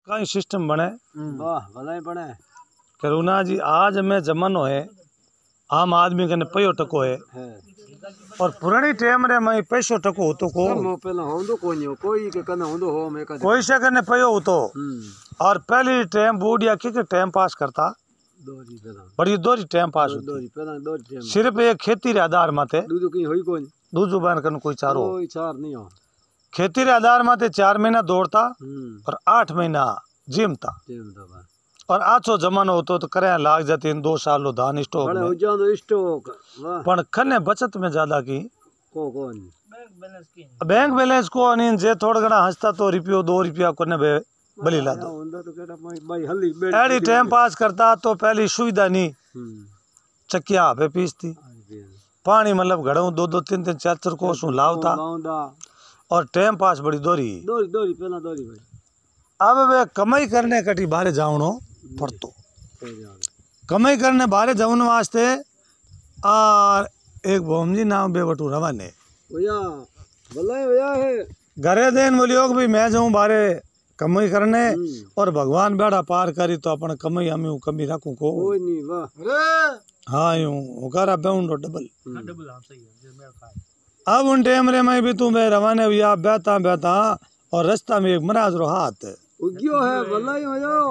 कई सिस्टम बने वाह भला बने करुणा जी। आज में जमानो है आम आदमी कने पयो टको है और पुरानी टाइम रे मैं पैसो टको होतो को पहला होंदो कोई के कने होंदो हो मैं कने कोई से कने पयो होतो। और पहली टाइम बूढ़िया के टाइम पास करता दोरी पहला बड़ी दोरी टाइम पास होती दोरी पहला दोरी टाइम सिर्फ एक खेती रे आधार माथे दूधो की होई कोनी दूजो बन कन कोई चारो कोई चार नहीं हो खेती रे आधार माथे 4 महीना दौड़ता और 8 महीना जिमता और आछो जमानो होतो तो करे लाग जाती 2 साल धान स्टॉक बड़े हो जांदो स्टॉक पण खने बचत में ज्यादा की कौन बैंक बैलेंस को नहीं जे थोड़ा घना हंसता तो रुपयो 2 रुपया को ने बली ला दो एडी टाइम पास करता तो पहली सुविधा नहीं चकिया पे पीसती पानी मतलब घड़ों 2-2 3-3 4-4 को सु लावता और टाइम पास बड़ी दोरी पहला दोरी भाई। अब वे कमाई करने कटी बाहर जावनो पड़तो कमाई करने बाहर जावन वास्ते और एक भोमजी नाम बेवटू रवाने भैया भला है घरे देन बोलियो कि भाई मैं जाऊं बाहर कमाई करने और भगवान बेड़ा पार करी तो अपन कमाई हमें कमी रखूं को कोई नहीं वाह हाँ यूं उकारा बेउंडो डबल अब उन टाइम रे मैं भी तू बे रवाने हुआ बेता बेता और रास्ता में एक मराज रो हाथ उगियो है भला ही हो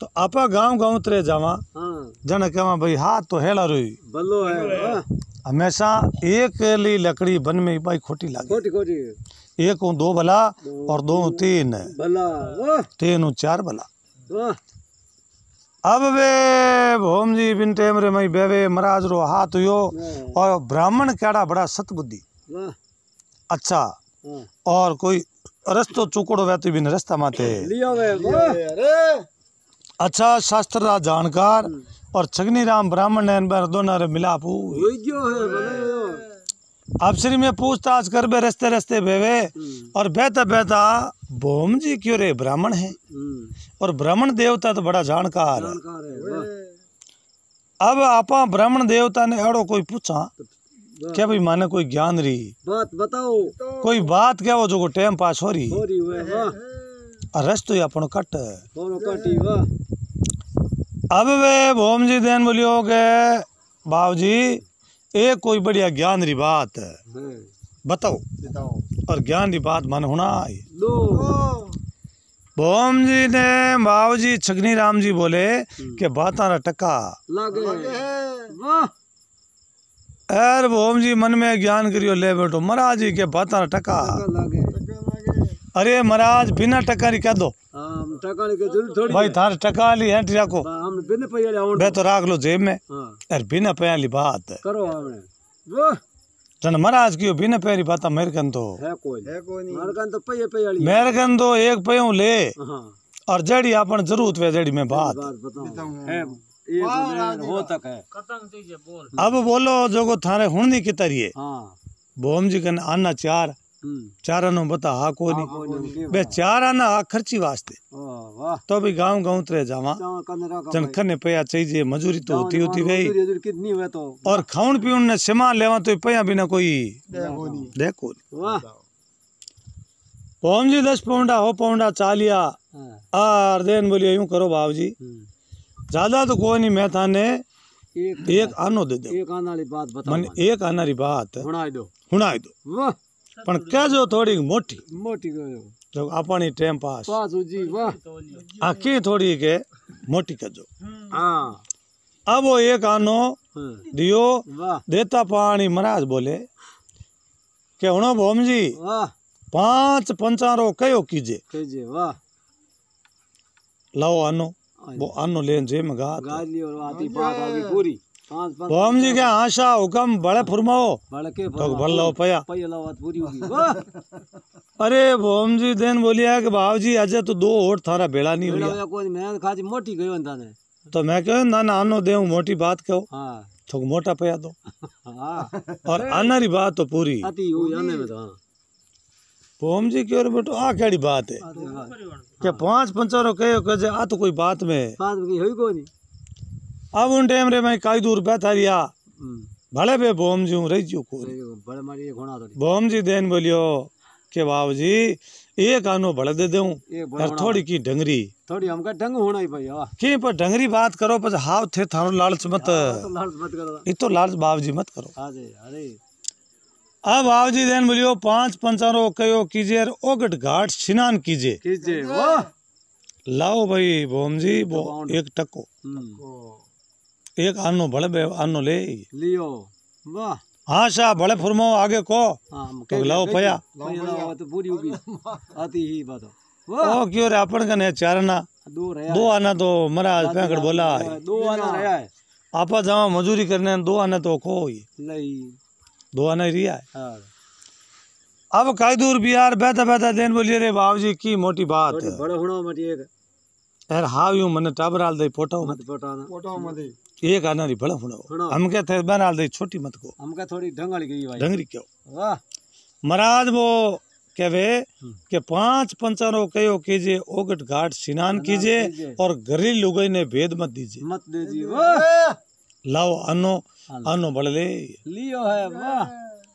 तो आपा गांव उतरे जावा जन कहवा भाई हाथ तो हेला रोई भलो है हमेशा एक ली लकड़ी बन में भाई खोटी लागे खोटी एक 2 भला और 2 3 भला 3 4 भला। अब वे भोम जी बिन टेम रे मई बेवे महाराज रो हाथ यो और ब्राह्मण केड़ा बड़ा सतबुद्धि अच्छा और कोई रस्तो चुकड़ो वैती बिन रास्ता माते अच्छा शास्त्र रा जानकार और छगनी राम ब्राह्मण ने दोनों रे मिलाप अब श्री में पूछताछ कर बे रस्ते रस्ते बेवे और बेहता बेहता भोम जी क्यों रे ब्राह्मण है और ब्राह्मण देवता तो बड़ा जानकार है। अब आपा ब्राह्मण देवता ने एड़ो कोई पूछा क्या भाई माने कोई ज्ञान रही बात बताओ कोई बात क्या वो जो टाइम पास हो रही और रस्तो अपन कट अब वे भोम जी देन बोलियो के बाबू जी एक कोई बढ़िया ज्ञान री बात है बताओ और ज्ञान री बात मन होना भोम जी ने बाबू जी छगनी राम जी बोले के बाता रा टका एर भोम जी मन में ज्ञान करियो ले बेटो महाराज जी के बाता रा टका अरे महाराज बिना टका री कह दो भाई थार टका ली है रखो बे तो राख लो जेब में यार बिना पैया ली बात करो जन महाराज की बिना पैरी बात मेरे कन तो मेरे कन तो एक पैयो ले और जड़ी अपन जरूरत वे जड़ी में बात हो तक है अब बोलो जो को थारे हुणनी की तरिए भोम जी कन आना 4 आना बता हा को नहीं बे 4 आना हा खर्ची वास्ते तो भी गांव उतरे जावा जन खने पैया चाहिए मजूरी तो होती गई और खाउन पीउन ने सामान लेवा तो पैया बिना कोई देखो भोम जी 10 पौंडा हो पौंडा चालिया और देन बोलिए यूं करो बाबू जी ज्यादा तो कोई नहीं मैं थाने एक आनो दे दो मन एक आना री बात हुणाई दो पण क्या जो थोड़ी मोटी जो अपनी टाइम पास आखी थोड़ी के मोटी कर जो अब वो एक आनो दियो देता पानी महाराज बोले के हुणो भोम जी 5 पंचारो कयो कीजे लाओ आनो वो आनो लेन जे में गा पूरी भोम जी के आशा हुकम बड़े फुरमाओ तो भल लो पया अरे भोम जी देन बोलिया कि बाबू जी अजय तो 2 और थारा बेड़ा नहीं हुआ मोटी गयो तो मैं कहो ना आनो दे मोटी बात कहो तो मोटा पया दो और आना री बात तो पूरी भोम जी क्यों बेटो आ केड़ी बात है क्या 5 पंचारो कहो कहे आ तो कोई बात में अब उन टाइम रे मैं कई दूर बैठा रिया भले बे भोम जी रही को भोम जी देन बोलियो के बाबू जी एक आनो बड़ा दे दूं एक बड़ा और थोड़ी की ढंगरी थोड़ी हमका ढंग होना ही भाई वाह की पर ढंगरी बात करो पर हाव थे थारो लालच मत तो लालच मत करो इतो लालच बाबजी मत करो अरे अरे अब बाबजी देन बोलियो 5 पंचारो कयो कीजिए ओगट घाट स्नान कीजिए कीजिए वाह लाओ भाई भोम जी वो एक टको एक आनो बड़े बे आनो ले लियो वाह हाँ शाह बड़े फुरमो आगे को हाँ तो लाओ पया लाओ तो पूरी होगी आती ही बात ओ क्यों रे अपन कने चार आना दो रहा दो आना तो महाराज पैंकड़ बोला दो आना रहा है आपा जावा मजूरी करने दो आना तो खो ही नहीं दो आना ही रिया है हाँ अब काई दूर बिहार बैठा बैठा देन बोलिए रे बाबूजी की मोटी बात थोड़ी बड़ा होना मत एक यार हाव यूं मने टाबराल दे फोटो मत पटाना मत एक आना री भला फुनो हम के थे बनाल दे छोटी मत को हमका थोड़ी ढंग वाली गई भाई ढंगरी क्यों वाह महाराज वो कहवे के 5 पंचारो कयो कीजिए ओगट घाट स्नान कीजिए और घरी लुगाई ने भेद मत दीजिए मत दीजिए वाह लाओ अनो अनो बड़ ले लियो है वाह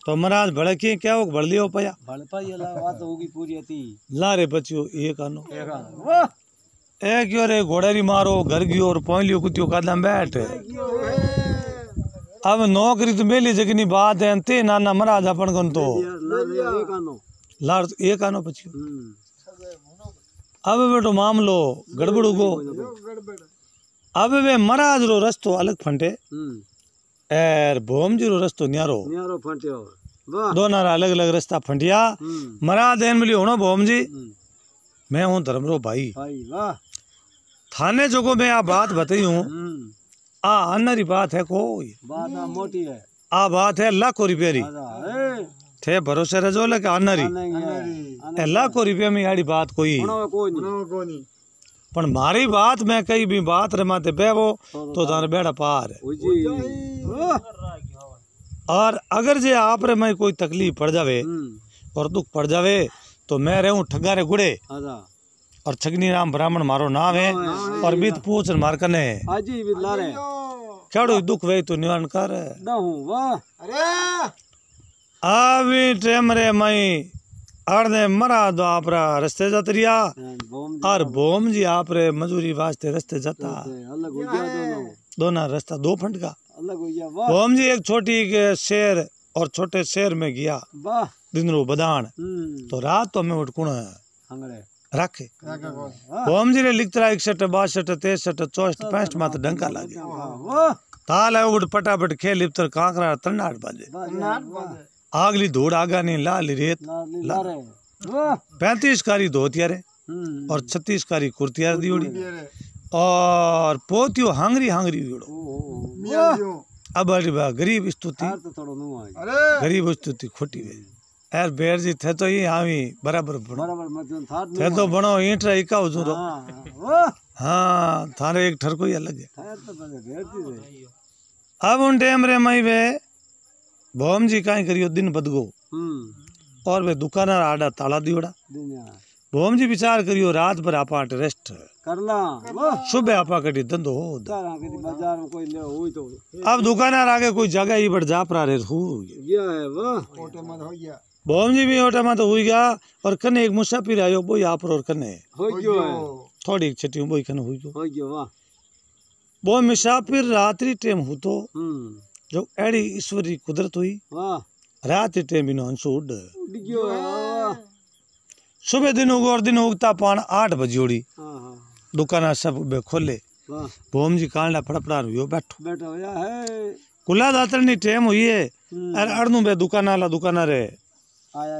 तो महाराज बड़े की क्या हो बड़ लियो पया बड़ पाई ला बात होगी पूरी आती ला रे बच्चियो एक आनो एक आना वाह ए क्यों रे घोड़ेरी मारो घर गयो और पहलियो कुतियो कादम बैठ अब नौकरी तो मेली जगनी बात है ते नाना महाराज अपन कन तो एक आनो लार एक आनो पछियो अब बेटो मामलो गड़बड़ गो अब वे महाराज रो रस्तो अलग फंटे एर भोम जी रो रस्तो न्यारो न्यारो फंटियो वाह दोनों अलग अलग रास्ता फंटिया महाराज देन मिली होनो भोम जी मैं हूँ धर्मरो भाई भाई वाह थाने जो को मैं आ बात बताई हूँ आ अन्नरी बात है कोई बात मोटी है आ बात है लाखों रुपये री थे भरोसे रजो लगे अन्नरी लाखों रुपये में आड़ी बात कोई पर मारी बात मैं कई भी बात रमाते बेवो तो तार बेड़ा पार और अगर जे आप रे मैं कोई तकलीफ पड़ जावे और दुख पड़ जावे तो मैं रहूं ठगारे गुड़े और छगनी राम ब्राह्मण मारो नाम है और बीत पूछ मार कने क्याड़ो दुख वे तो निवारण कर अभी टेम रे मई अर्धे मरा दो आपरा रस्ते जात रिया और बोम जी आप रे मजूरी वास्ते रस्ते जाता दोना रास्ता दो फंड का बोम जी एक छोटी के शेर और छोटे शेर में गया दिन रो बदान तो रात तो मैं उठकुण रखे बोम जी रे लिखता 61 62 63 64 65 मात डंका लागे ताल है उठ पटापट खेल लिप्तर कांकरा तरनाट बाजे आगली धूड़ आगा नहीं लाल रेत 35 कारी धोतिया रे और 36 कारी कुर्तिया दियोड़ी और पोतियो हांगरी हांगरी दियोड़ो अब गरीब स्तुति गरीब स्तुति खोटी वे यार बेर जी थे तो ये आवी बराबर थे तो बनो ईंट रे इका हुजूरो हाँ थारे एक ठरको ही अलग है अब उन टाइम रे मई वे भोम जी काई करियो दिन बदगो और वे दुकानदार आड़ा ताला दियोड़ा भोम जी विचार करियो रात भर आपा रेस्ट करला सुबह आपा कटी धंधो हो बाजार में कोई ले हुई तो अब दुकानदार आगे कोई जगह ही बढ़ जा परा रे हो गया है वाह ओटे मत हो गया भोम जी भी ओटे मत हो गया और कने एक मुसाफिर आयो वो आप और कने हो गयो है थोड़ी छटी वो कने हो गयो वाह वो मुसाफिर रात्रि टाइम हो तो जो एड़ी ईश्वरी कुदरत हुई वाह रात टाइम बिनो हंसो उड़ गयो है सुबह दिन उगो और दिन उगता पान 8 बजे उड़ी दुकाना सब खोले भोम जी कांडा फड़फड़ा यो बैठो बैठो या है कुला दातरनी टाइम हुई है अरे अड़नू बे दुकाना रे आया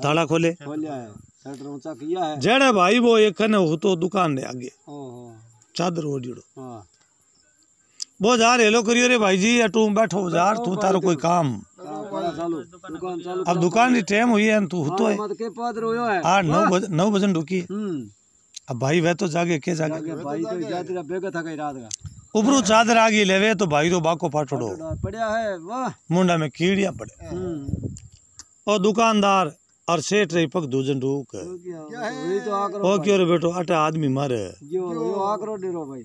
ताला खोले खोलिया है शटर ऊंचा किया है जेड़े भाई वो एक ने हो तो दुकान दे आगे चादर ओढ़ियो हां वो जा हेलो करियो रे भाई जी अटू बैठो यार तू तारो कोई काम चालू दुकान चालू अब दुकान की टाइम हुई है तू तो है मत के पाद रोयो है 9 बजे ढुकी अब भाई वे तो जागे के जागे भाई तो जादरा बेगा था कई रात का ऊपरू चादर आगी लेवे तो भाई तो बाको फाटड़ो पड़या है वाह मुंडा में कीड़ियां पड़े और दुकानदार और सेठ रही पग दूजन ढूक ओ क्यों रे बेटो अटे आदमी मारे यो आकरो डेरो भाई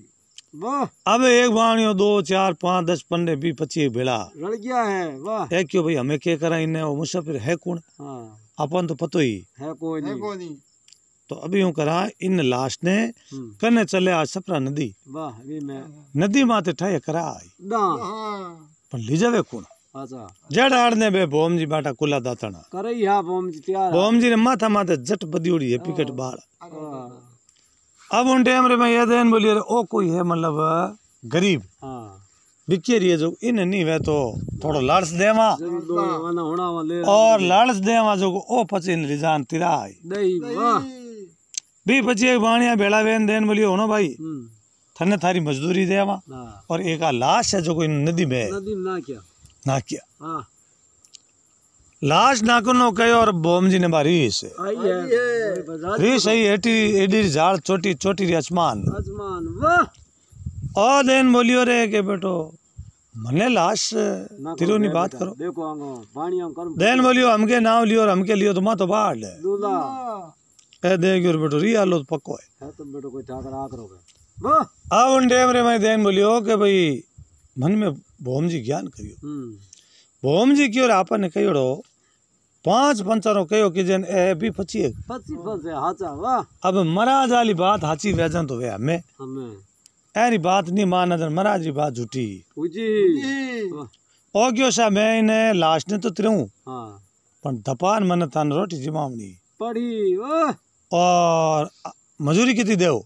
वाह अब एक बाणियो 2 4 5 10 15 20 25 भेड़ा रड़ गया है वाह है क्यों भाई हमें क्या करा इन्हें वो मुसाफिर है कौन अपन तो पतो ही है कोई नहीं तो अभी यूं करा इन लाश ने कने चले आज सपरा नदी वाह भी मैं नदी माते ठाए करा आई दा पण ली जावे कोण अच्छा जड़ आड़ने बे भोम जी बाटा कुला दातणा करे या बोम जी तैयार भोम जी ने माथा माथे जट बदियोड़ी है पिकट बाल अब उन टाइम रे मैं ये देन बोलिए ओ कोई है मतलब गरीब हां बिकेरी है जो इन नहीं वे तो थोड़ो लालच देवा दो आना होना वाले और लालच देवा जो ओ पचिन ली जान तिराई नहीं वाह भी पची एक बाणिया भेड़ा वेन देन बोलियो होनो भाई थने थारी मजदूरी देवा हां और एक आ लाश है जो कोई नदी में नदी में ना किया हां लाश नाकनो कयो और बोम जी ने बारी से आई है री सही एटी एडी झाड़ छोटी छोटी री आसमान आसमान वाह ओ देन बोलियो रे के बेटो मने लाश तिरो नी बात करो देखो आंगो पानिया कर देन बोलियो हमके नाव लियो और हमके लियो तो मा तो बाढ़ ले दूल्हा ए देख और बेटो री आलो तो पक्को है तो बेटो कोई ठाकर आ करोगे वाह आ उन डेम रे मैं देन बोलियो के भाई मन में भोम जी ज्ञान करियो भोम जी क्यों आपन ने कहियो 5 पंचरो कहो कि जन ए भी 25 फंसे हाचा वाह अब महाराज वाली बात हाची वेजन तो वे हमें ऐरी बात नहीं मान महाराज की बात झूठी ओ क्यों सा मैं इने लाश ने तो तिरऊं हां पण दपान मन थान रोटी जिमावनी पड़ी वाह और मजूरी कितनी देओ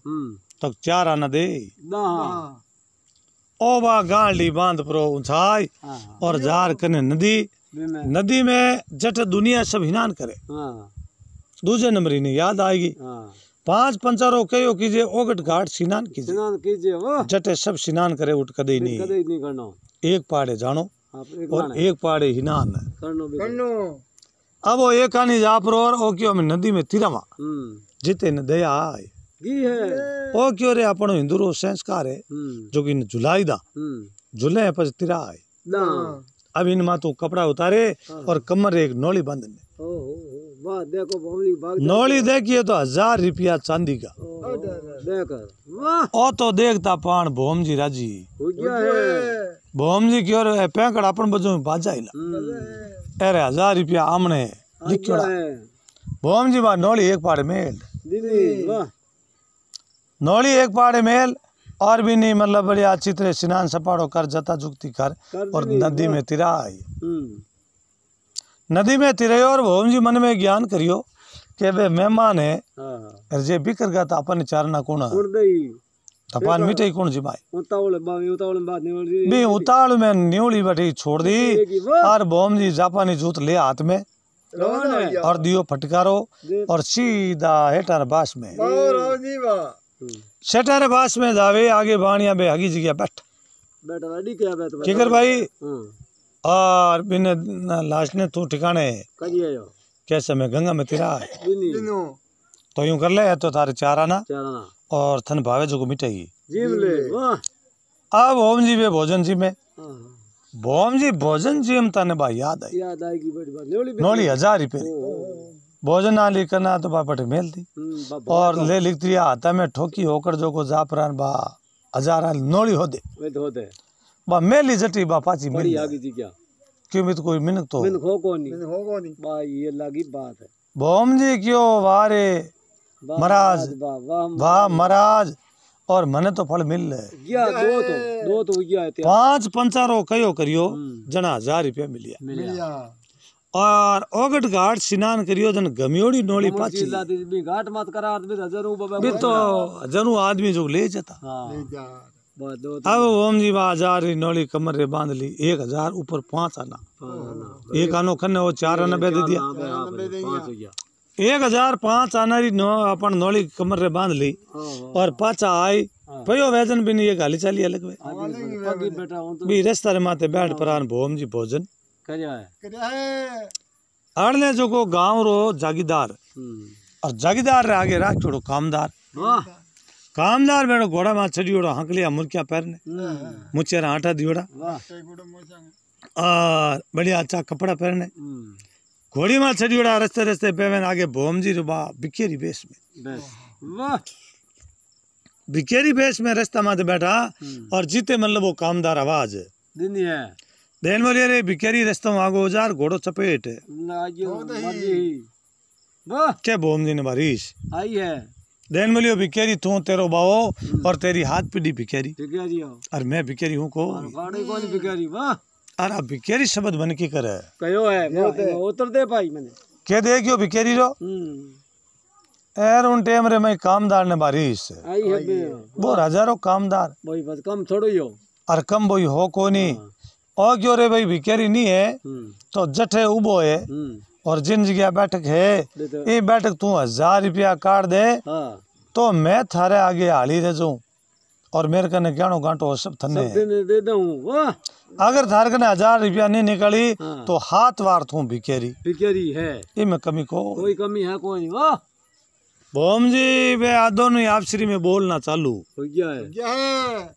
तो 4 आना दे दा ओ बा गांडी बांध परो ऊंचाई और जार कने नदी में जट दुनिया सब हिनान करे दूसरे नंबर ही नहीं याद आएगी 5 पंचरो कहो कीजिए ओगट घाट स्नान कीजिए जटे सब स्नान करे उठ कदे नहीं करना एक पाड़े जानो और एक पाड़े हिनान करनो अब वो एक आनी जापरो और ओ क्यों में नदी में तिरवा जिते न दया आए ओ क्यों रे अपनो हिंदू रो संस्कार है जो कि जुलाई दा जुले पर तिरा आए अब इन मा तू कपड़ा उतारे और कमर एक नोली बांधने वाह देखो नोली देखिए तो 1000 रुपया चांदी का ओ तो देखता पान भोम जी राजी भोम जी क्यों रे पैंकड़ अपन बजो बाजा हिला अरे 1000 रुपया आमने लिखोड़ा भोम जी बा नोली एक पाड़े मेल नोली एक पाड़े मेल और भी नहीं मतलब बढ़िया अच्छी तरह स्नान सपाड़ो कर जता जुगती कर और नदी में तिरा आई नदी में तिरे और भोम जी मन में ज्ञान करियो के वे मेहमान है जे बिकर गा अपन चारना कोण तपान मिटे कोण जिमाई बे उतावल में न्यूली बैठी छोड़ दी और भोम जी जापानी जूत ले हाथ में और दियो फटकारो और सीधा हेटर बास में सेटर बास में जावे आगे बाणिया बे हगी जगह बैठ रेडी क्या बैठ किकर भाई और बिन लाश ने तू ठिकाने कैसे में गंगा में तिरा है तो यूं कर ले तो तारे 4 आना और थन भावे जो को मिटेगी अब भोम जी बे भोजन जी में भोम जी भोजन जी हम तने बा याद आएगी नोली 1000 रुपये भोजन आली करना तो बापट मेल थी और ले लिखती हाथा में ठोकी होकर जो को जापरान बा 1000 नोली हो दे बा मेली जटी बा पाची मेली क्यों भी तो कोई मिनक तो हो नहीं बा ये लगी बात है भोम जी क्यों वारे महाराज वाह महाराज और मने तो फल मिल गया दो तो गया है 5 पंचारो कयो करियो जना 1000 रुपया मिलिया और ओगट घाट स्नान करियो जन गमियोड़ी नोली पाची घाट मत करा आदमी भी तो हजारों आदमी जो ले जाता अब ओम जी 1000 नोली कमर रे बांध ली 1000 ऊपर 5 आना एक आनो खन्ने वो 4 आना दे दिया 1005 आना री अपन नोली कमर रे बांध ली और पाचा आई पयो वैजन भी नहीं ये गाली चाली अलग भी रास्ता रे माथे बैठ परान भोम जी भोजन आड़ने जो को गांव रो जागीदार और जागीदार रे आगे राख छोड़ो कामदार बेड़ो घोड़ा में चढ़ियोड़ा हंकलिया मुर्किया पैरने मुचिया आटा दियोड़ा और बढ़िया अच्छा कपड़ा पहनने घोड़ी में चढ़ियोड़ा रस्ते रस्ते पेवन आगे भोम जी रुबा बिकेरी बेस में बिकेरी बेस में रास्ता माथे बैठा और जीते मतलब वो कामदार आवाज देन बोलिए रे बिकेरी रास्ता आगो 1000 घोड़ो चपेट वाह के भोम जी ने बारिश आई है देन मिलियो भिखेरी तू तेरो बाओ और तेरी हाथ पीढ़ी भिखेरी भिखारी हो और मैं भिखेरी हूँ को गाड़ी कौन भिखारी वाह अरे भिखेरी शब्द बन के करे कयो है वो उतर दे भाई मैंने के दे क्यों भिखेरी रो एर उन टेम रे मैं कामदार ने बारिश आई है बे वो हजारों कामदार भाई बस कम थोड़ो ही हो और कम बोई हो को नहीं और क्यों रे भाई भिखेरी नहीं है तो जठे उबो है और जिन जगह बैठक है ये बैठक तू 1000 रुपया काट दे तो मैं थारे आगे हाली रह जाऊं और मेरे कने ज्ञानो गांटो सब थने दे दूं वाह अगर थारे कने 1000 रुपया नहीं निकली तो हाथ वार तू भिखेरी भिखारी है ये में कमी को कोई कमी है कोई नहीं वाह भोम जी वे आदो नहीं आपसरी में बोलना चालू हो गया है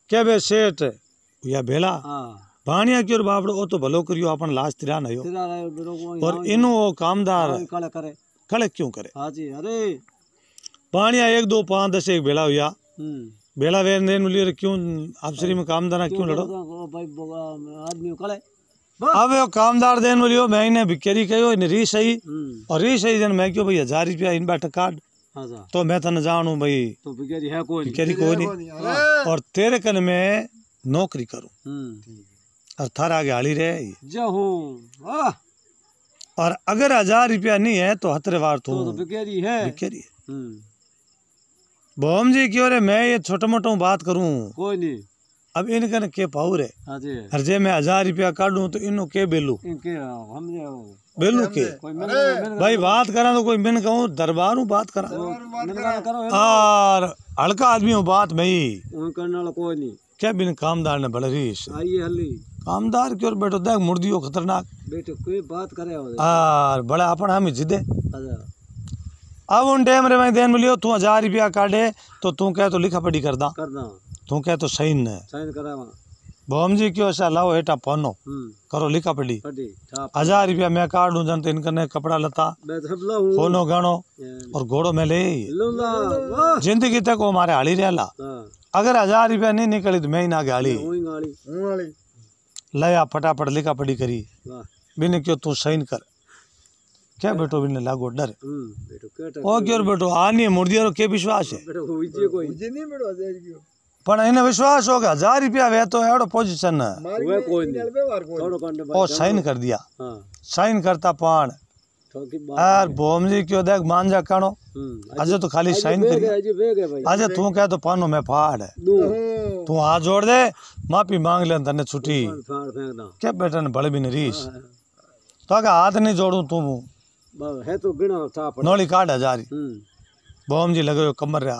क्या बे सेठ या भेला हां भाणिया की और बापड़ो ओ तो भलो करियो अपन लास्ट तिरा नयो तेरा रे और इनु वो कामदार काले करे खड़े क्यों करे हां जी अरे भाणिया 1 2 5 10 एक भेला हुआ भेला वे ने मिलियो क्यों आपसरी में कामदार क्यों लड़ो भाई आदमी काले अब वो कामदार देन मिलियो मैं इन्हें भिखेरी कहो इन री सही और री सही जन मैं क्यों भाई 1000 रुपया इन बैठ काट तो मैं तने जानू भाई तो भिखारी है कोई भिखारी कोई नहीं और तेरे कन में नौकरी करूं और थारा आगे हाली रहे जो हूं और अगर 1000 रुपया नहीं है तो हतरे वार तू तो भिखारी है भिखारी है भोम जी क्यों रे मैं ये छोटा मोटा बात करूं कोई नहीं अब इनकन के पाउर है हां जी और जे मैं 1000 रुपया काटूं तो इनो के बेलू इनके हम बेलू के कोई मैंने भाई बात करा तो कोई मैंने कहूं दरबार हूं बात करा करो और हल्का आदमी हूं बात मैं ही करने वाला कोई नहीं क्या बिन कामदार ने बड़े रीस आइए हल्ली कामदार की ओर बैठो देख मुर्दियो खतरनाक बेटो कोई बात करे और बड़ा अपन हम जिदे अच्छा अब उन टाइम रे मैं देन मिलियो तू 1000 रुपया काटे तो तू कह तो लिखा पढ़ी करदा तू कह तो साइन करावा भोम जी क्यों सा लाओ हेटा पनो करो लिखा पढ़ी 1000 रुपया मैं काट दूं जन तो इनकने कपड़ा लता फोनो गानो और घोड़ो में ले जिंदगी तक वो हमारे हाली रहला अगर 1000 रुपया नहीं निकली तो मैं ही ना गाली लया फटाफट लिखा पढ़ी करी बिने क्यों तू साइन कर क्या बेटो बिने लागो डर ओ क्यों बेटो आनी मुर्दिया के विश्वास है पण इन्हें विश्वास हो गया 1000 रुपया वे तो एड़ो पोजीशन ओ साइन कर दिया साइन करता पान यार भोम जी क्यों देख मांझा कानो आज तो खाली साइन कर आज तू कह तो पानो मैं फाड़ तू हाथ जोड़ दे माफी मांग ले तने छुट्टी क्या बेटा ने बड़े भी नहीं रीस तो अगर हाथ नहीं जोड़ू तू है तो गिना नौली काट 1000 भोम जी लगायो कमर रे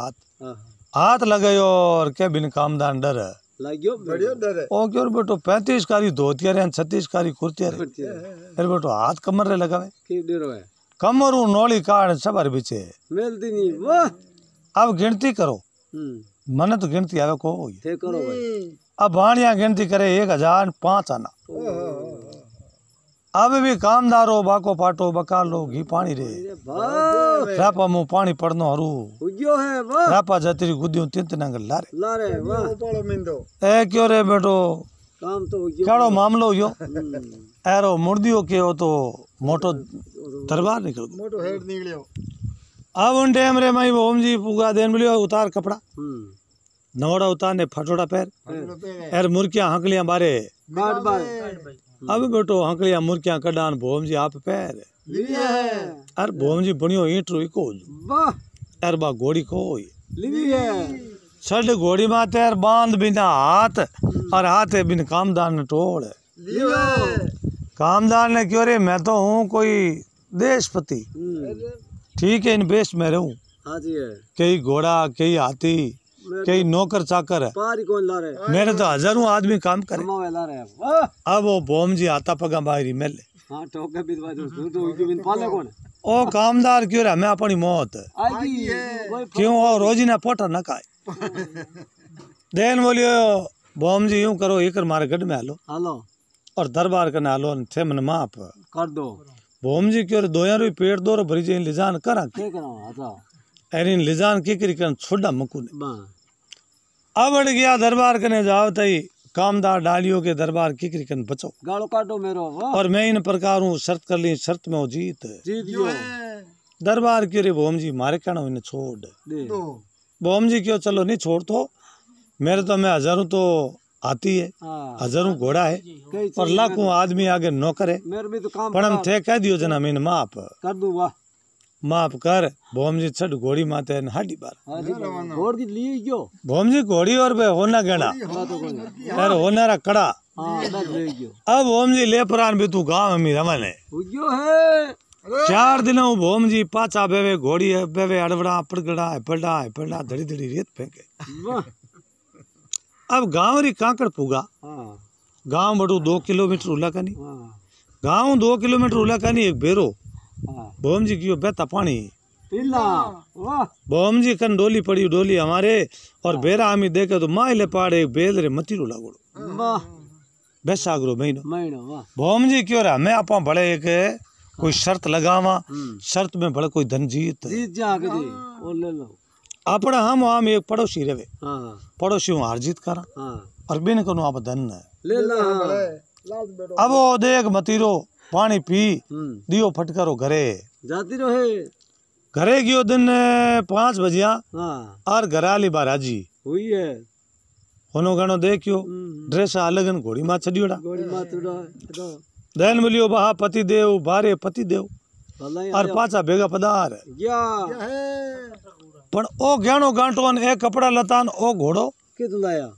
हाथ लगायो और क्या बिन कामदान डर लाग्यो बढ़िया डर है ओ क्यों बेटो 35 कारी धोतिया रे 36 कारी कुर्तिया रे अरे बेटो हाथ कमर रे लगावे की डेरो है कमर उ नौली काट सबर बिचे मेलती नहीं वाह अब गिनती करो मने तो गिनती आवे को थे करो भाई अब भाणिया गिनती करे 1005 आना अब भी कामदारो बाको पाटो बका लो घी पानी रे रापा मु पानी पड़नो हरू उगियो है वाह रापा जतरी गुदियो तिंत नंग लारे वाह पोलो मिंदो ए क्यों रे बेटो काम तो उगियो केड़ो मामलो यो एरो मुर्दियो के हो तो मोटो दरबार निकल मोटो हेड निकलियो अब उन टाइम रे मई ओम जी पुगा देन मिलियो उतार कपड़ा नवड़ा उतार ने फटोड़ा पैर एर मुर्कियां हकलियां बारे काट बार अब बेटो हकलियां मुर्कियां कडान भोम जी आप पैर लिया है अर भोम जी बनियो ईंटरो इको वाह अर बा घोड़ी को लिया है छड़ घोड़ी माते यार बांध बिना हाथ और हाथ बिन कामदार ने टोड़ कामदार ने क्यों रे मैं तो हूँ कोई देशपति ठीक है इन बेस में रहूं कई घोड़ा कई हाथी कई नौकर चाकर है पारी कौन ला रहे मेरे तो हजारों आदमी काम करे ला रहे अब वो भोम जी आता पगा बाहरी मेले हाँ ठोके भी तो बिन पाले कौन ओ कामदार क्यों रे मैं अपनी मौत क्यों और रोजी ना पोटा न खाए देन बोलियो भोम जी यूं करो एक मारे गढ़ में हालो और दरबार करने हालो थे मन माप कर दो भोम जी क्यों दो यार पेट दो भरी जाए लिजान करा एरिन लिजान की करी कर छोड़ा मकू ने अब अड़ गया दरबार करने जाओ तई कामदार डालियों के दरबार की करी कर बचो गालो काटो मेरो और मैं इन प्रकार हूँ शर्त कर ली शर्त में जीत दरबार क्यों रे भोम जी मारे कहना इन्हें छोड़ दे भोम जी क्यों चलो नहीं छोड़ तो मेरे तो मैं हजारों तो आती है हाँ हजारों घोड़ा है कई और लाखों आदमी आगे नौकर है मेरे भी तो काम पण हम थे कह दियो जना मैंने कर दूं वाह माफ कर भोम जी छठ घोड़ी माते न हाडी बार हाँ जी घोड़ की लिए क्यों भोम जी घोड़ी और बे होना गणा हाँ तो कोई नहीं यार होना रा कड़ा हाँ बस ले क्यों अब भोम जी ले प्राण भी तू गाँव में रमन है क्यों है 4 दिनों भोम जी पाचा बेवे घोड़ी है बेवे अड़वड़ा पड़गड़ा है धड़ी धड़ी रेत फेंके वाह अब गाँव री कांकड़ पुगा हाँ गाँव बड़ू 2 किलोमीटर उला कानी हाँ गाँव 2 किलोमीटर उला कानी एक बेरो हाँ भोम जी की बेता पानी पीला वाह भोम जी कन डोली पड़ी डोली हमारे और बेरा हमी देखे तो माइले पाड़े बेल रे मतीरो लागोड़ो वाह बैसागरो महीनो महीना वाह भोम जी क्यों रहा मैं आपा बड़े एक कोई शर्त लगावा शर्त में बड़े कोई धन जीत जीत जा के जी और ले लो अपना हम एक पड़ोसी रहे हाँ पड़ोसी हूँ हार जीत करा हाँ और बिन कनु आप धन है ले लो अब वो देख मतीरो पानी पी दियो फटकारो घरे जाती रहे घरे गयो दिन 5 बजिया हाँ और घराली बाराजी हुई है होनो गणो देखियो ड्रेस अलगन घोड़ी मां छड़ियोड़ा गोड़ी मात दैन बोलियो बहा पति देव बारे पति देव भलाई और पाचा भेगा पदार या पण ओ ज्ञानो गांठोन ए कपड़ा लतान ओ घोड़ो कित लाया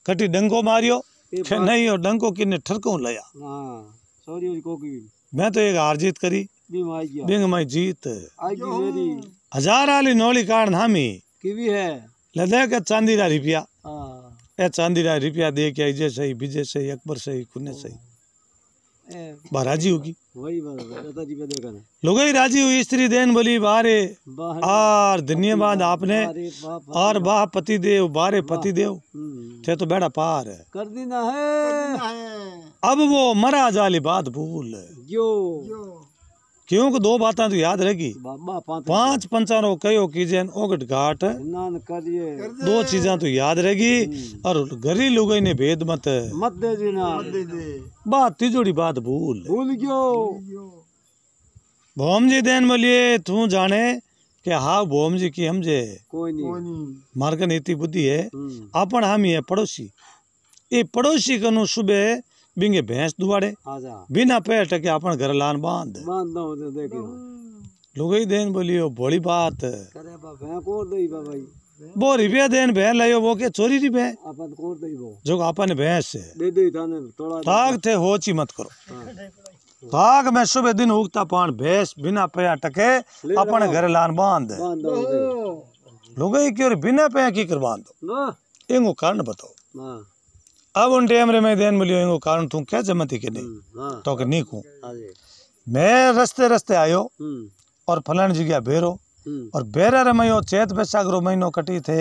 कटी डंको मारियो ए खे नहीं और डंको किने ठरको लया हाँ सॉरी को की मैं तो एक हार जीत करी भी माई गया बिंग माई जीत आगी मेरी 1000 आली नौली कारण हामी कीवी है लदे के चांदी रा रुपया हाँ ए चांदी रा रुपया दे के जे सही विजय सही अकबर सही कुने सही बा राजी होगी वही बात जी पे देखा ना लोग ही राजी हुई स्त्री देन बोली बारे बाहर और धन्यवाद आपने अरे बाप और वाह पति देव बारे पति देव हम्म, थे तो बेड़ा पार है कर देना है अब वो मरा जाली बात भूल जो क्योंकि 2 बातें तो याद रहेगी बाबा 5 पंचानो कयो कीजन ओगट घाट स्नान करिए 2 चीजा तो याद रहेगी और गरी लुगाई ने भेद मत मत दे देना बात तिजोड़ी बात भूल भूल गयो भोम जी देन बोलिए तू जाने कि हाँ भोम जी की हमजे कोई नहीं मार्ग नीति बुद्धि है अपन हम ही है पड़ोसी ये पड़ोसी कनु सुबह बिंगे भैंस दुआड़े आजा बिना पैर टके अपन घर लान बांध बांध दो तो देखो लुगाई देन बोलियो बड़ी बात करे बाबा को दई भाई वो रुपया देन भैंस लायो वो के चोरी री भैंस अपन को दई वो जो अपन भैंस है दे दे थाने थोड़ा ताक थे होची मत करो ताक मैं सुबह दिन उगता पान भैंस बिना पैर टके अपन घर लान बांध बांध दो लुगाई क्यों बिना पैर की कर बांध दो ना इंगो कारण बताओ हां अब उन टाइम रे मैं देन बोलियो इंगो कारण तू क्या जमती के नहीं हां तो के नहीं को आजे मैं रस्ते रस्ते आयो और फलान जगह बेरो और बेरा रे मयो चैत बैसागरो महीनो कटी थे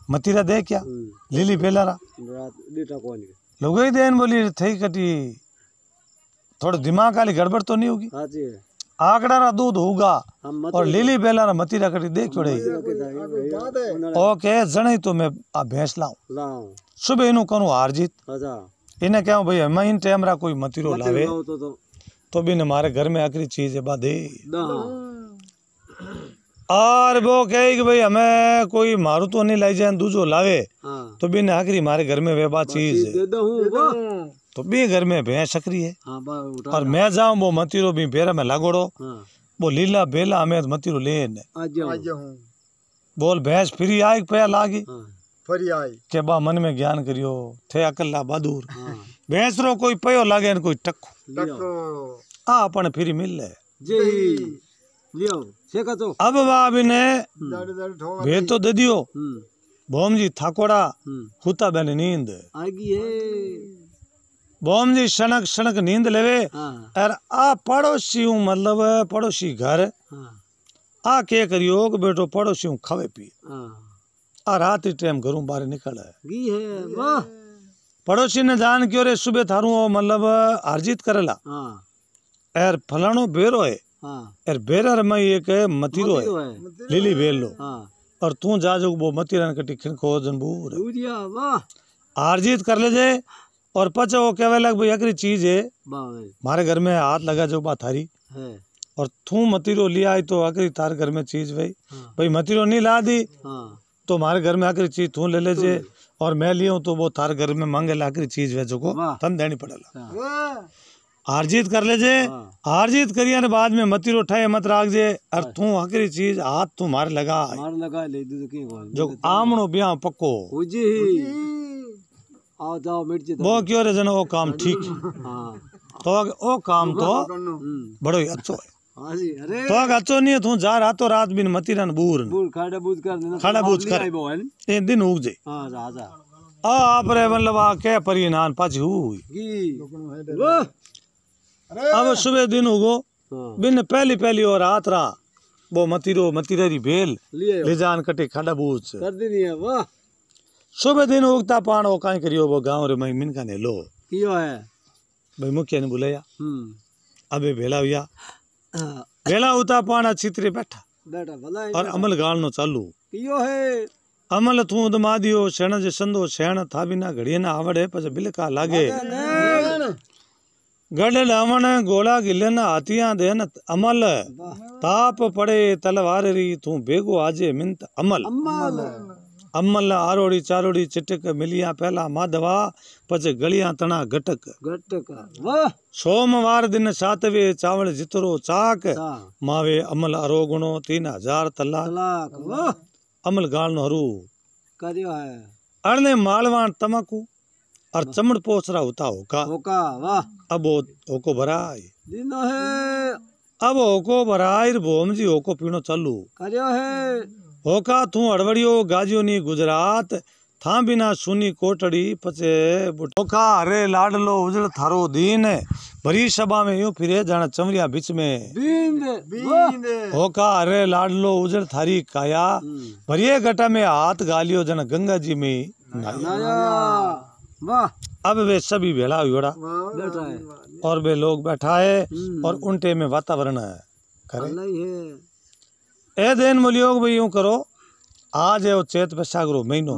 मतीरा दे क्या लीली बेलारा रात डेटा कोनी लोगई देन बोली थई कटी थोड़ा दिमाग वाली गड़बड़ तो नहीं होगी हां जी आकड़ा रा दूध होगा हम मत और लीली बेलारा मतीरा कटी दे छोड़े ओके जने तो मैं आ भैंस लाऊं लाओ सुबह इनु करूं हार जीत आजा इन्हें क्या भाई मैं इन टाइम रा कोई मतीरो लावे तो तो भी हमारे घर में आखिरी चीज है बाधे दा और वो कहे कि भाई हमें कोई मारू तो नहीं लाई जाए दूजो लावे हां तो भी आखिरी हमारे घर में वे बात चीज है दे दो वाह तो भी घर में भैंस सकरी है हां बा उठा और मैं जाऊं वो मतीरो भी बेरा में लागोड़ो हां वो लीला बेला हमें मतीरो लेन आ जाओ बोल भैंस फिरी आई पे लागी हां फरी आई के बा मन में ज्ञान करियो थे अकल्ला बहादुर हां भैंस रो कोई पयो लागे न कोई टक्कू टक्को आ अपन फिरी मिल ले जे लियो सेका तो अब बाब ने दाड़े दाड़े ठोक भेद तो दे दियो भोम जी थाकोड़ा हुता बन नींद आगी है भोम जी सणक सणक नींद लेवे हां और आ पड़ोसी हूँ मतलब पड़ोसी घर हां आ के करियो कि बेटो पड़ोसी हूँ खावे पी हां आ रात ही टाइम घरों बाहर निकल है गी है वाह पड़ोसी ने जान क्यों रे सुबह थारू मतलब अर्जित करेला हां एर फलानो बेरो है हां एर बेरा में एक मतीरो है है लीली बेल लो हां और तू जा जो वो मतीरा कटी खिनखो जनबूर दूरिया वाह अर्जित कर ले जे और पचा वो कहवे लग भाई अकरी चीज है वाह मारे घर में हाथ लगा जो बात थारी है और तू मतीरो लिया आई तो आखिरी तार घर में चीज भाई भाई मतीरो नहीं ला दी तो हमारे घर में आखिरी चीज तू ले लेजे और मैं लिया तो वो तार घर में मांगे आखिरी चीज वे जो को तन देनी पड़ेगा। हार जीत कर ले जे, हार जीत करिए ने बाद में मतीरो उठाए मत राख जे और तू आखिरी चीज हाथ तू मार लगा ले दो जो आमणो ब्याह पक्को आओ जाओ मिर्ची वो क्यों रे जन वो काम ठीक तो वो काम तो बड़ो ही अच्छो है हाँ जी अरे तो अच्छो नहीं है तू जा रातों रात बिन मतीरन बूर खाड़ा बूझ कर खाड़ा बूझ कर ए दिन उग जे हाँ राजा आप रे मतलब आ के परिणाम पाछी हुई अब सुबह दिन उगो बिन पहली पहली और रात रा वो मतीरेरी भेल ले जान कटे खाड़ा बूझ कर दी है वाह सुबह दिन उगता पान वो काई करियो वो गांव रे मई मिनका ने लो कियो है भाई मुखिया ने बुलाया अबे भेला हुआ भेला उता पाना चित्रे बैठा बेटा भला और अमल गालनो चालू कियो है अमल तू दमा दियो शेण जे संदो शेण था बिना घड़िए ना आवड़े पछ बिलका लागे गड़ लावण गोला गिलन हाथियां देन अमल ताप पड़े तलवार री तू बेगो आजे मिंत अमल अमल आरोड़ी चारोड़ी चिटक मिलिया पहला माधवा पछ गलियां तना घटक वाह सोमवार दिन सातवे चावल जितरो चाक मावे अमल अरोगुणो 3000 तलाक वाह अमल गाल हरू करियो है अरने मालवान तमकू और चमड़ पोसरा होता होका वाह अब होको भराई दिनो है अब होको भराई भोम जी होको पीनो चालू करियो है होका तू अड़वड़ियो गाजियो नी गुजरात था बिना सुनी कोटड़ी पचे होका अरे लाडलो उजड़ थारो दीन भरी सभा में यूं फिरे जाना चमरिया बीच में बींद होका अरे लाडलो उजड़ थारी काया भरिये गटा में हाथ गालियो जन गंगा जी में नाया वाह अब वे सभी भेला हुआ बैठा है और वे लोग बैठा है और उनटे में वातावरण करे ए दिन मुलियोग भाई यूं करो आज है वो चैत बैसाख महीनो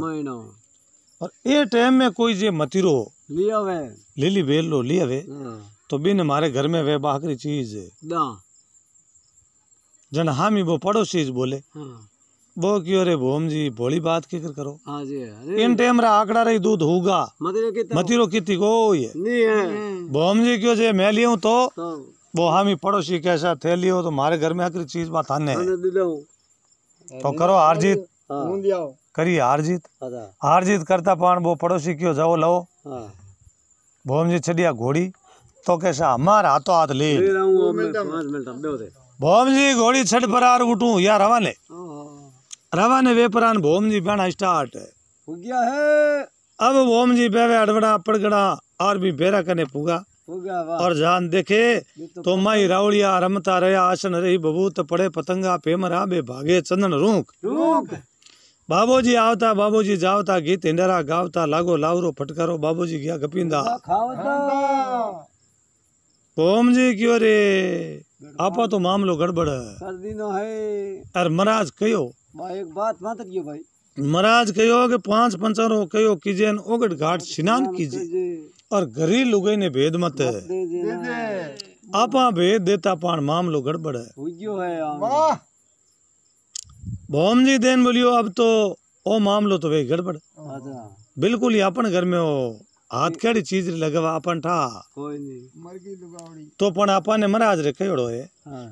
और ये टाइम में कोई जे मतीरो लिया वे लिली बेल लो लिया वे तो बिन हमारे घर में वे बाखरी चीज जन हामी वो पड़ोसी बोले वो क्यों रे भोम जी भोली बात की करो इन टाइम रा आंकड़ा रही दूध होगा मतीरो कितनी को ये भोम जी क्यों जे मैं लिया तो वो हामी पड़ोसी कैसा थे लियो तो हमारे घर में आखिरी चीज बात आने तो करो हार जीत करिए हार जीत करता पान वो पड़ोसी क्यों जाओ लो भोम जी छड़िया घोड़ी तो कैसा हमारा हाथों हाथ ले भोम जी घोड़ी छड़ परार उठू या रवाने वेपरान भोम जी बहना स्टार्ट हो गया है अब भोम जी बेवे अड़वड़ा पड़गड़ा और भी बेरा करने पुगा और जान देखे तो माई रावड़िया रमता रहा आसन रही बबूत पड़े पतंगा पेमरा बे भागे चंदन रूख बाबूजी आवता बाबूजी जावता गीत इंडरा गावता लागो लावरो फटकारो बाबूजी गया गपिंदा भोम जी क्यों रे आपा तो मामलो गड़बड़ कर दीनो है अरे महाराज कहो एक बात मत कियो भाई महाराज कहो कि 5 पंचरो कहो कीजेन ओगट घाट स्नान कीजिए और गरी लुगाई ने भेद मत आपा भेद देता पान मामलो गड़बड़ है भोम जी देन बोलियो अब तो ओ मामलो तो वे गड़बड़ बिल्कुल ही अपन घर में हो हाथ केड़ी चीज लगवा अपन ठा तो पण आपा ने महाराज रे कहोड़ो है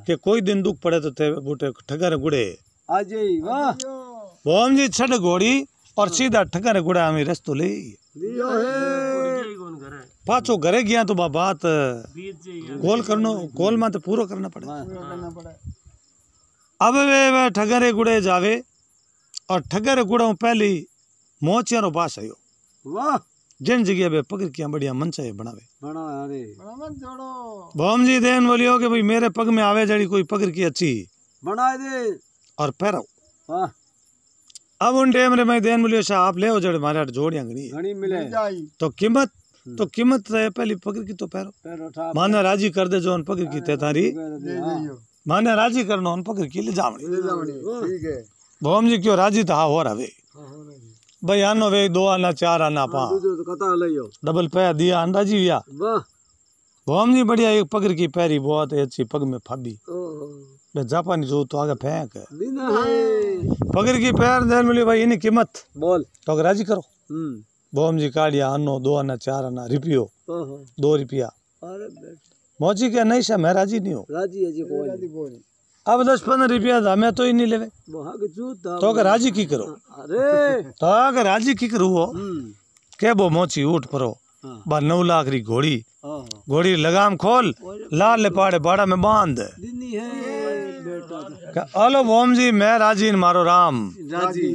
कि कोई दिन दुख पड़े तो ते बूटे ठगर गुड़े भोम जी छड़ घोड़ी और सीधा ठगर गुड़ा में रस्तो ले पाछो घरे गया तो बात गोल माते पूरा करना पड़े अब वे ठगरे गुड़े जावे और ठगरे गुड़ा पहली मोचियारो पास आयो वाह जिन जगह पे पकड़ किया बढ़िया मनचाहे बनावे भोम जी देन बोलियो कि भाई मेरे पग में आवे जड़ी कोई पकड़ की अच्छी बना दे और पैरो अब उन टाइम रे मैं देन बोलियो शाह आप ले ओ जड़े मारे जोड़ियां घणी मिले तो कीमत है पहली पकड़ की तो पैरो माने राजी कर दे जो पकड़ की ते तारी माने राजी करनो उन पकड़ की ले जावणी ठीक है भोम जी क्यों राजी था हो रहे भाई आनो वे 2 आना 4 आना 5 डबल पे दिया अंडा जी या भोम जी बढ़िया एक पकड़ की पैरी बहुत अच्छी पग में फाबी बे जापानी जो तो आगे फेंक दीना है पकड़ की पैर देन मिली भाई इनकी कीमत बोल तो राजी करो भोम जी काढ़िया अन्नो 2 आना 4 आना रुपयो 2 रुपया अरे बेटा मोची के नहीं से मैं राजी नहीं हूँ राजी है जी कोई अब 10-15 रुपया हमें तो ही नहीं लेवे वहां के जूता तो अगर राजी की करो अरे तो अगर राजी की करो वो के वो मोची उठ परो बा 9 लाख री घोड़ी घोड़ी लगाम खोल लाल ले पाड़े बाड़ा में बांध दीनी है बेटा हेलो भोम जी मैं राजी न मारो राम राजी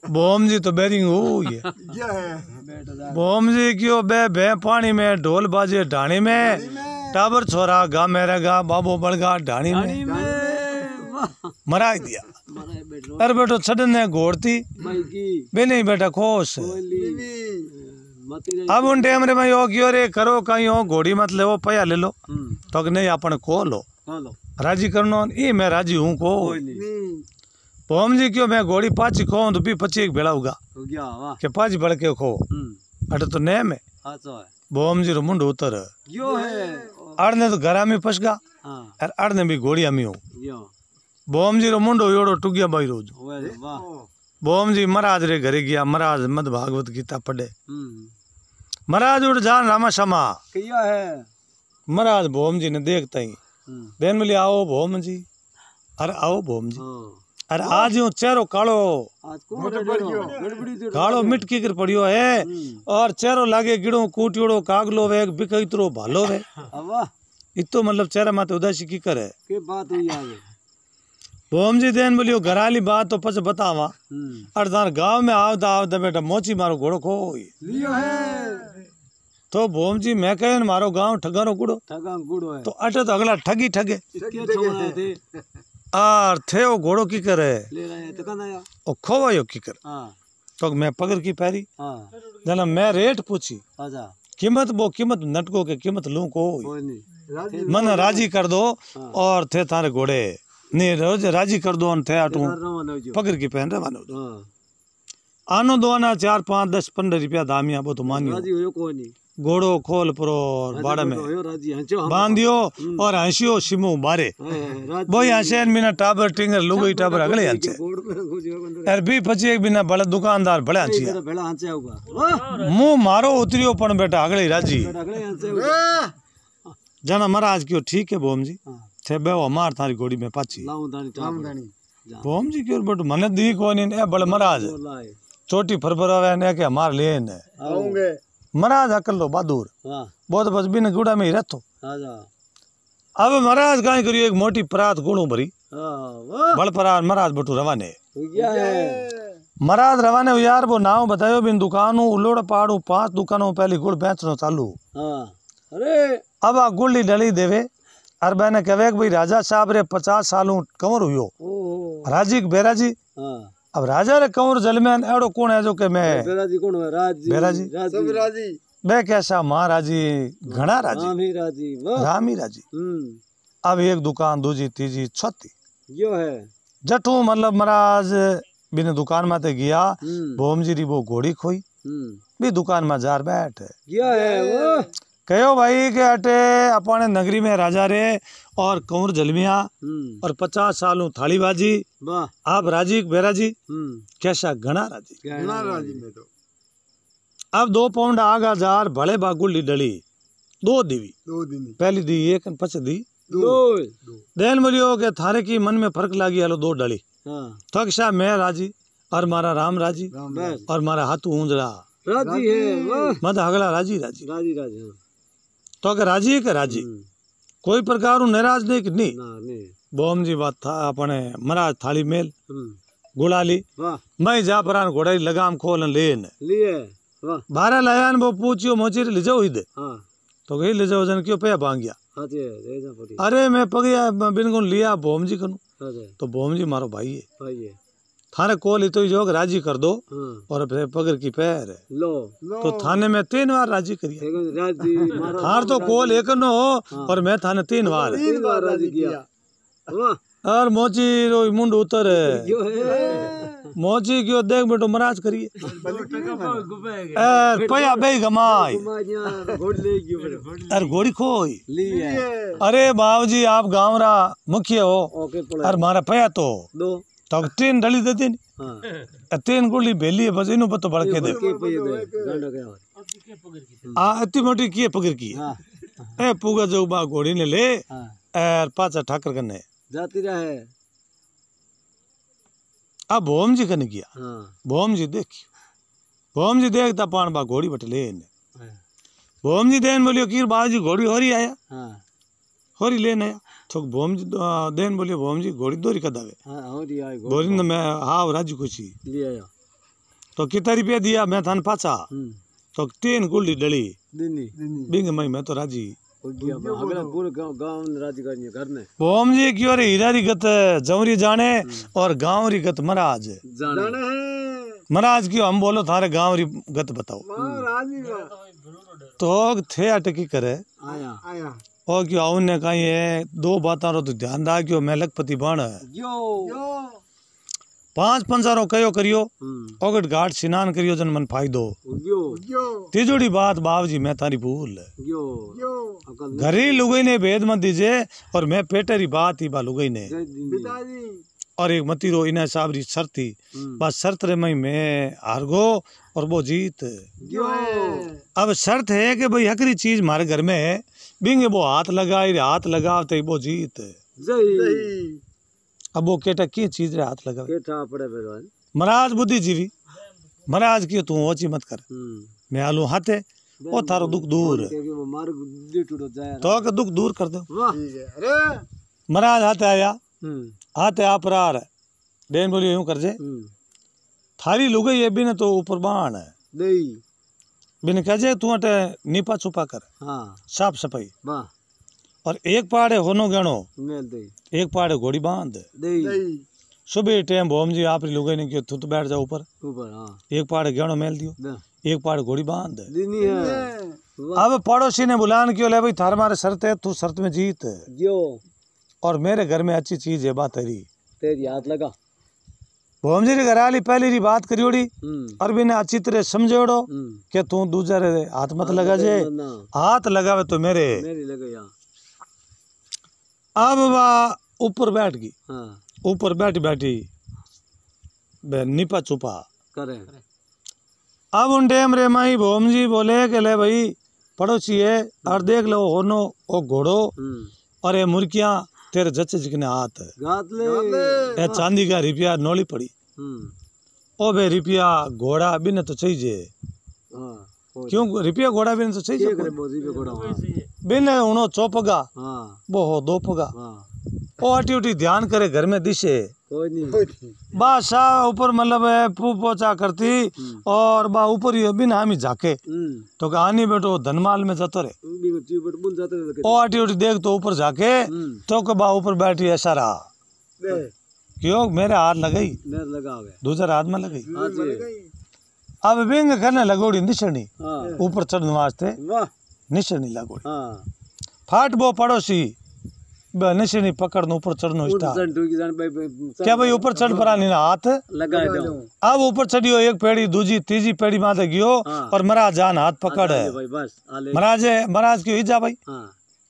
भोम जी तो बैरिंग हो ये ये है बेटा भोम जी क्यों बे पानी में ढोल बाजे ढाणी में टाबर छोरा गा मेरा गा बाबू बड़गा ढाणी में मरा दिया मारे बेटा अरे बेटो छड़न ने घोड़ती भाई की बे नहीं बेटा खोश मती अब उन टाइम रे मैं यो क्यों रे करो कहीं हो घोड़ी मत ले वो पया ले लो तो नहीं अपन को लो हेलो राजी करनो ये मैं राजी हूँ को भोम जी क्यों मैं घोड़ी पाची खो तो भी 25 भेड़ा होगा हो गया वाह के पाँच बढ़ के खो अटे तो ने में अच्छा है भोम जी रो मुंड उतर यो है अड़ने तो घरा में फसगा हां और अड़ने भी घोड़ी अमी हो यो भोम जी रो मुंडो योड़ो टुगिया बाई रोज वाह भोम जी महाराज रे घरे गया महाराज मद भागवत गीता पढ़े महाराज उठ जान रामा शमा किया है महाराज भोम जी ने देखता ही देन मिली आओ भोम जी अरे आओ भोम जी अरे आज यूं चेहरो कालो आज को गड़बड़ी तो कालो मिटकी कर पड़ियो है और चेहरो लागे गिड़ो कूटियोड़ो कागलो वे बिक इतरो भालो वे वाह इतो मतलब चेहरा माते उदासी की करे के बात हुई आगे भोम जी देन बोलियो घराली बात तो पछ बतावा और तार गांव में आवता आवता बेटा मोची मारो घोड़ो खो लियो है तो भोम जी मैं कहे न मारो गांव ठगारो गुड़ो ठगा गुड़ो है तो अटे तो अगला ठगी ठगे क्या छोड़ा थे और थे वो घोड़ो की करे ले रहे तो कहना यार ओ खोवायो की कर हां तो मैं पकड़ की पैरी हां जना मैं रेट पूछी आजा कीमत वो कीमत नटको के कीमत लूं को कोई नहीं मन राजी कर दो और थे थारे घोड़े नहीं रोज राजी कर दो थे आटू रवाना जो पकड़ की पहन रवानो हां आनो दो आना 4 5 10 15 रुपया दामिया वो तो मानियो राजी हो कोई नहीं घोड़ो खोल परो और बाड़ा में हो राजी हंचो बांधियो और हंसियो सिमो बारे राजी वो हंसे बिना टाबर टिंगर लुगई टाबर अगले हंसे बोर्ड पे गुजो बंदर यार भी पची एक बिना बड़ा दुकानदार बड़े हंसिया बेड़ा हंचे होगा वाह मुंह मारो उतरियो पण बेटा अगले राजी अगले हंचे होगा जना महाराज क्यों ठीक है भोम जी हां थे बेवा मार थारी घोड़ी में पाची लाऊं दानी टाप भोम जी क्यों बट मने दी कोई नहीं ए बड़े महाराज लाए चोटी फरफरावे ने के मार लेन आऊंगे महाराज अकल लो बहादुर वाह बहुत बस बिन गुड़ा में ही रहतो आजा अब महाराज काई करियो एक मोटी परात गुणू भरी हां वाह बड़ परात महाराज बटू रवाने हो गया है महाराज रवाने हो यार वो नाव बतायो बिन दुकानों उलोड़ पाड़ू 5 दुकानों पहली गुड़ बेचनो चालू हां अरे अब आ गुड़ी डली देवे और मैंने कहे भाई राजा साहब रे 50 सालों कंवर हुयो ओ राजी बेराजी हां अब राजा रे कंवर जल में एड़ो कौन है जो के मैं बेराजी कौन है राजी बेराजी सब राजी बे कैसा महाराजी घना राजी राम ही राजी वाह राम ही राजी अब एक दुकान दूजी तीजी छठी यो है जटू मतलब महाराज बिन दुकान में ते गया भोम जी री वो घोड़ी खोई भी दुकान में जार बैठ गया है वाह कहो भाई के अटे अपने नगरी में राजा रे और कंवर जलमिया और 50 सालों थाली बाजी वाह आप राजी बेराजी कैसा घना राजी ना राजी में तो अब 2 पाउंड आगा जार भले बागुली डली 2 दीवी 2 दिन पहली दी एक पच दी दो देन बोलियो के थारे की मन में फर्क लागी हलो 2 डली हां थकशा मैं राजी और मारा राम राजी बस और मारा हाथू ऊंजड़ा राजी है वाह मत अगला राजी राजी राजी राजी तो अगर राजी है के राजी कोई प्रकार नाराज नहीं कि नहीं ना नहीं बोम जी बात था अपने महाराज थाली मेल गुड़ाली वाह मैं जा परान घोड़ा लगाम खोल लेन लिए वाह 12 लायान वो पूछियो मोची ले जाओ इधर हां तो गई ले जाओ जन क्यों पे भांग गया हां जी ले जा पड़ी अरे मैं पगया बिन को लिया भोम जी कनु हां जी तो भोम जी मारो भाई है भाई है थाने कोल तो जो राजी कर दो हां और फिर पगर की पैर लो तो थाने में 3 बार राजी करिए राजी मारा थार तो कोल एक नो और मैं थाने 3 बार 3 बार राजी किया वाह और मोची रो मुंड उतर यो है मोची क्यों देख बेटो महाराज करिए पया बे गमाई घोड़ ले गयो अरे घोड़ी खोई ली है अरे बाबूजी आप गाँव रा मुखिया हो ओके अरे मारा पया तो दो तीन डली देती हां तीन गुली बेली है बस इन्हों पतो बड़के दे के पे दे गांडो के और आ इतनी मोटी की पकड़ की हां ए पूगा जो बा घोड़ी ने ले हां और पाचा ठाकर कने जाती रहे अब भोम जी कने किया हां भोम जी देखता पान बा घोड़ी बट ले भोम जी देन बोलियो कीर बाबूजी घोड़ी होरी आया हां होरी लेने आया तो भोम जी देन बोलियो भोम जी घोड़ी दोरी कदावे हां होरी आई घोड़ी ने मैं हाव राजी खुशी ले आया तो कितना रुपया दिया मैं थान पाचा तो तीन गुल्डी डली दिनी बिंग मैं तो राजी हो गया अगला पूरे गांव ने राजी करनी घर ने भोम जी क्यों रे हीरा री गत जवरी जाने और गांव री गत महाराज जाने महाराज क्यों हम बोलो थारे गांव री गत बताओ तो थे अटकी करे आया आया और क्यों आउन ने कहीं है दो बातों रो तो ध्यान रख क्यों मैं लखपति बन यो 5 पंजारो कयो करियो ओगट घाट स्नान करियो जन मन फायदो यो तीजोड़ी बात बाबूजी मैं तारी भूल यो यो घरी लुगई ने भेद मत दीजे और मैं पेटेरी बात ही बा लुगई ने पिताजी और एक मती रो इना साबरी शर्त थी बस शर्त रे मैं हार गो और वो जीत यो अब शर्त है कि भाई हकरी चीज हमारे घर में है बिंगे वो हाथ लगाते वो जीत जय अब वो केटा की चीज रे हाथ लगा केटा पड़े बेरवान महाराज बुद्धिजीवी महाराज की तू ओची मत कर मैं आलू हाथे वो थारो दुख दूर के वो मार दी टूटो जाए तो का दुख दूर कर दो वाह ठीक है अरे महाराज हाथे आया हाथे आप रार देन बोलियो यूं कर जे थारी लुगई ये बिन तो ऊपर बाण है दई बिन कहे तू अटे नीपा छुपा कर हां साफ सफाई वाह और एक पहाड़े होनो गणो मेल दई एक पहाड़े घोड़ी बांध दई नहीं सुबह टाइम भोम जी आप लुगई ने क्यों तू तो बैठ जाओ ऊपर ऊपर हां एक पहाड़े गणो मेल दियो ना एक पहाड़े घोड़ी बांध दिनी है अब पड़ोसी ने बुलान क्यों ले भाई थार मारे शर्त है तू शर्त में जीत यो और मेरे घर में अच्छी चीज है बात तेरी तेरी हाथ लगा भोम जी रे घर आली पहली री बात करियोड़ी और बिना अच्छी तरह समझोड़ो कि तू दूसरे रे हाथ मत लगा जे हाथ लगावे तो मेरे लगे यहाँ अब वा ऊपर बैठ गई हाँ ऊपर बैठी निपा छुपा करे अब उन टाइम रे माई भोम जी बोले कि ले भाई पड़ोसी है और देख लो होनो ओ घोड़ो और ये मुर्गियां तेरे जच्चे जिकने हाथ गात ले ए चांदी का रुपया नोली पड़ी ओ बे रुपया घोड़ा बिन तो चाहिए हाँ क्यों रुपया घोड़ा बिन तो चाहिए करे बोझी पे घोड़ा बिन उनो चौपगा हाँ वो हो दो पगा हाँ ओ अटी उटी ध्यान करे घर में दिशे कोई नहीं बादशाह ऊपर मतलब पू पोचा करती और बा ऊपर ही बिन हामी झाके तो कहानी बेटो धनमाल में जातो रे ओ अटी उटी देख तो ऊपर जाके तो के बा ऊपर बैठी ऐसा रहा क्यों मेरे हाथ लगाई लगा दूसरे हाथ में लगाई अब बिंग करने लगोड़ी निशनी ऊपर चढ़ने वास्ते वाह निशनी लगोड़ी हाँ फाट वो पड़ोसी निशनी पकड़ने ऊपर चढ़ने स्टार्ट क्या भाई ऊपर चढ़ पड़ा नहीं ना हाथ लगा दो अब ऊपर चढ़ियो एक पेड़ी दूजी तीजी पेड़ी माथे गयो और महाराज जान हाथ पकड़ है भाई बस आले महाराज क्यों जा भाई हाँ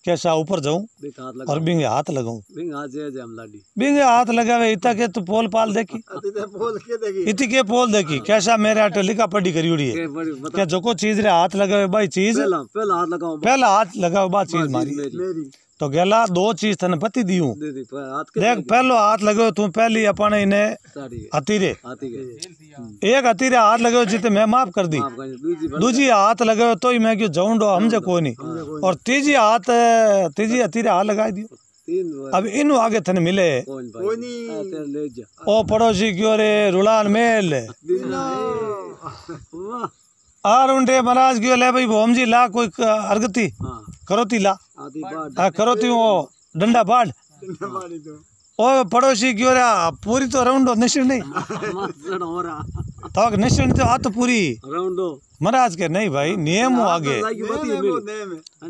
कैसा ऊपर जाऊं हाथ लगा और बिंगे हाथ लगाऊं बिंग हाथ जे हम लाडी बिंगे हाथ लगावे इतना के तू पोल पाल देखी बोल के देखी इतनी के पोल देखी कैसा मेरे आटे लिखा पढ़ी करी है क्या जो को चीज रे हाथ लगावे भाई चीज पहला हाथ लगाओ पहला हाथ लगावे बा चीज मारी मेरी तो गेला दो चीज तने बती दियूं हाथ के देख पहलो हाथ लगावे तू पहली अपन इने हतीरे हाथी के एक हतीरे हाथ लगावे जिते मैं माफ कर दी दूजी हाथ लगावे तो ही मैं क्यों जाऊंडो हमजे कोई नहीं और तीजी हतीरे हाथ लगा दियो तीन अब इनु आगे थने मिले कोई नहीं ले जा ओ पड़ोसी क्यों रे रुलान मेल वाह आर उनटे महाराज क्यों ले भाई भोम जी ला कोई अर्गती हाँ करोती ला आधी बात करोती वो डंडा बाढ़ मारी दो ओ पड़ोसी क्यों रे पूरी तो राउंड निश्चित नहीं मत हो रहा तो निश्चित तो आ तो पूरी राउंड दो महाराज के नहीं भाई नियम हो आगे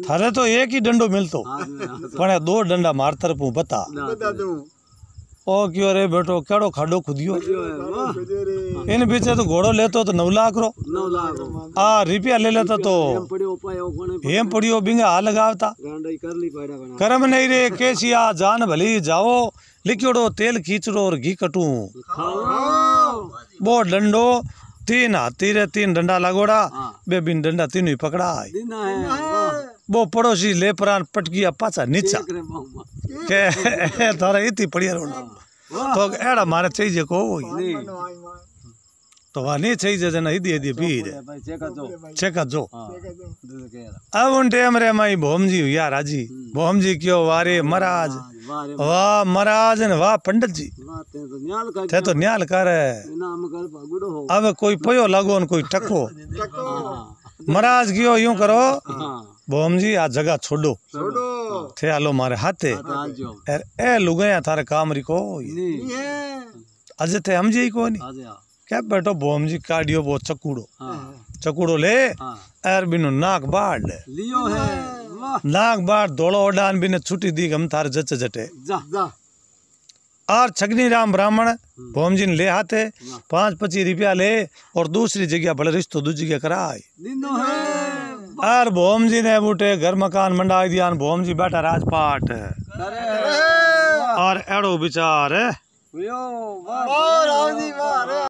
थारे तो एक ही डंडो मिलतो पण दो डंडा मार तरफ बता बता दूं ओ क्यों रे बेटो केड़ो खाडो खुदियो वाह इन पीछे तो घोड़ो लेतो तो 9 लाख रो 9 लाख आ रुपया ले लेता तो पड़ियो पायो कोने हेम पड़ियो बिंगा हाल लगावता गांडाई कर ली पाड़ा बना कर्म नहीं रे केसिया जान भली जाओ लिक्योड़ो तेल खींचड़ो और घी कटू खाओ वो डंडो 3 हाथी रे 3 डंडा लगोड़ा बे बिन डंडा तीनों ही पकड़ा दिन है वाह वो पड़ोसी ले परान पटकिया पाचा नीचा रे मामा के थारा इतनी पड़िया रोना तो एड़ा मारे चाहिए को नहीं तो वहाँ नहीं चाहिए जना इदी पीर भाई चेका जो चेका जो हां दूध के यार अब उन टाइम रे माई भोम जी हुआ राजी भोम जी क्यों वारे महाराज वाह रे वाह महाराज ने वाह पंडित जी बातें तो न्याल का थे तो न्याल कर नाम कर गुड़ो हो अब कोई पयो लगो न कोई टको हां महाराज क्यों यूं करो हां भोम जी आ जगह छोड़ो छोड़ो थे आलो मारे हाथे आज जो एर ए लुगाया थारे काम री को नहीं है अज थे हम जी को नहीं आज आ क्या बेटो भोम जी काटियो वो चकूड़ो हां चकूड़ो ले हां एर बिनु नाक बाढ़ ले लियो है वाह नाक बाढ़ दौड़ो ओडान बिने छुट्टी दी हम थारे जच जटे जा जा और छगनी राम ब्राह्मण भोम जी ने ले आते 5-25 रुपया ले और दूसरी जगह भले रिश्तो दूसरी जगह कराए दिनो है और भोम जी ने बूटे घर मकान मंडाई दिया भोम जी बैठा राजपाट अरे और एड़ो विचार यो वाह वाह राम जी वाह